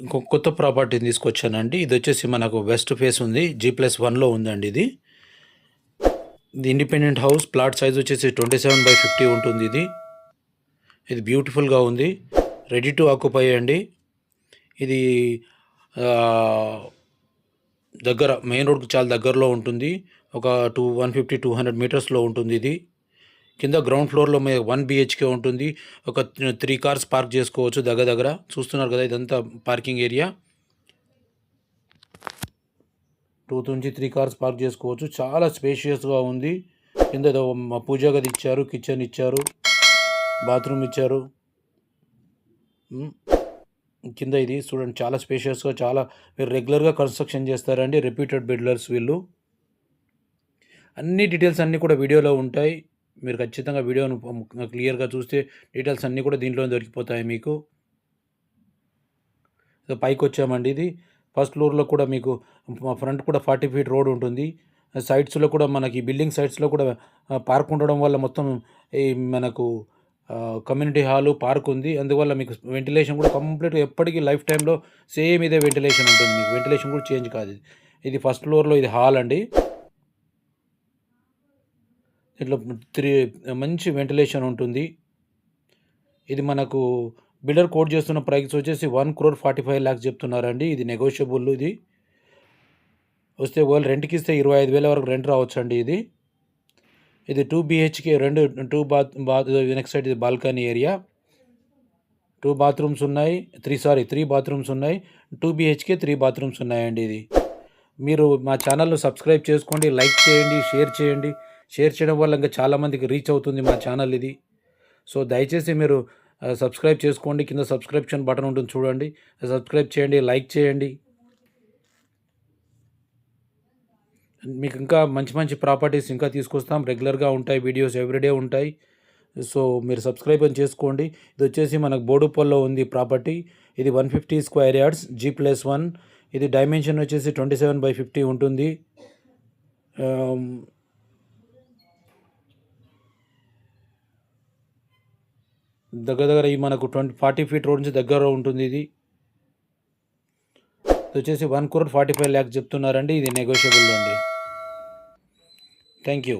ఇంకొక కొత్త ప్రాపర్టీని తీసుకొచ్చానండి. ఇది వచ్చేసి మనకు వెస్ట్ ఫేస్ ఉంది, G+1లో ఉందండి. ఇది ఇండిపెండెంట్ హౌస్. ప్లాట్ సైజ్ వచ్చేసి 27/50 ఉంటుంది. ఇది బ్యూటిఫుల్గా ఉంది, రెడీ టు ఆక్యుపై అండి. ఇది దగ్గర మెయిన్ రోడ్కి చాలా దగ్గరలో ఉంటుంది. ఒక 150-200 మీటర్స్లో ఉంటుంది. ఇది కింద గ్రౌండ్ ఫ్లోర్లో 1 BHK ఉంటుంది. ఒక 3 కార్స్ పార్క్ చేసుకోవచ్చు. దగ్గర చూస్తున్నారు కదా, ఇదంతా పార్కింగ్ ఏరియా. 2 నుంచి 3 కార్స్ పార్క్ చేసుకోవచ్చు. చాలా స్పేషియస్గా ఉంది. కింద పూజా గది ఇచ్చారు, కిచెన్ ఇచ్చారు, బాత్రూమ్ ఇచ్చారు. కింద ఇది చూడండి, చాలా స్పేషియస్గా, చాలా మీరు రెగ్యులర్గా కన్స్ట్రక్షన్ చేస్తారండి. రెప్యూటెడ్ బిల్డర్స్ వీళ్ళు. అన్ని డీటెయిల్స్ అన్నీ కూడా వీడియోలో ఉంటాయి. మీరు ఖచ్చితంగా వీడియోను క్లియర్గా చూస్తే డీటెయిల్స్ అన్నీ కూడా దీంట్లో దొరికిపోతాయి మీకు. పైకి వచ్చామండి. ఇది ఫస్ట్ ఫ్లోర్లో కూడా మీకు ఫ్రంట్ కూడా 40 feet రోడ్ ఉంటుంది. సైడ్స్లో కూడా మనకి బిల్డింగ్ సైడ్స్లో కూడా పార్క్ ఉండడం వల్ల మొత్తం ఈ మనకు కమ్యూనిటీ హాలు, పార్క్ ఉంది. అందువల్ల మీకు వెంటిలేషన్ కూడా కంప్లీట్గా ఎప్పటికీ లైఫ్ టైంలో సేమ్ ఇదే వెంటిలేషన్ ఉంటుంది. మీకు వెంటిలేషన్ కూడా చేంజ్ కాదు. ఇది ఫస్ట్ ఫ్లోర్లో ఇది హాల్ అండి. ఇట్లా 3 మంచి వెంటిలేషన్ ఉంటుంది. ఇది మనకు బిల్డర్ కోట్ చేస్తున్న ప్రైస్ వచ్చేసి 1,45,00,000 చెప్తున్నారండి. ఇది నెగోషియబుల్. ఇది వస్తే వాళ్ళు రెంట్కి ఇస్తే 25,000 వరకు రెంట్ రావచ్చు అండి. ఇది 2 BHK, 2 నెక్స్ట్ సైడ్ ఇది బాల్కనీ ఏరియా. 3 బాత్రూమ్స్ ఉన్నాయి. 2 BHK 3 బాత్రూమ్స్ ఉన్నాయండి. ఇది మీరు మా ఛానల్ను సబ్స్క్రైబ్ చేసుకోండి, లైక్ చేయండి, షేర్ చేయండి. షేర్ చేయడం వల్ల ఇంకా చాలామందికి రీచ్ అవుతుంది మా ఛానల్ ఇది. సో దయచేసి మీరు సబ్స్క్రైబ్ చేసుకోండి. కింద సబ్స్క్రిప్షన్ బటన్ ఉంటుంది చూడండి, సబ్స్క్రైబ్ చేయండి, లైక్ చేయండి. మీకు ఇంకా మంచి ప్రాపర్టీస్ ఇంకా తీసుకొస్తాం. రెగ్యులర్గా ఉంటాయి వీడియోస్, ఎవ్రీడే ఉంటాయి. సో మీరు సబ్స్క్రైబ్ అని చేసుకోండి. ఇది వచ్చేసి మనకు బోడుపల్లో ఉంది ప్రాపర్టీ. ఇది 150 square yards, G+1. ఇది డైమెన్షన్ వచ్చేసి 27/50 ఉంటుంది. దగ్గర ఈ మనకు 40 feet రోడ్ నుంచి దగ్గర ఉంటుంది. ఇది వచ్చేసి 1,45,00,000 చెప్తున్నారండి. ఇది నెగోషియబుల్ అండి. Thank you.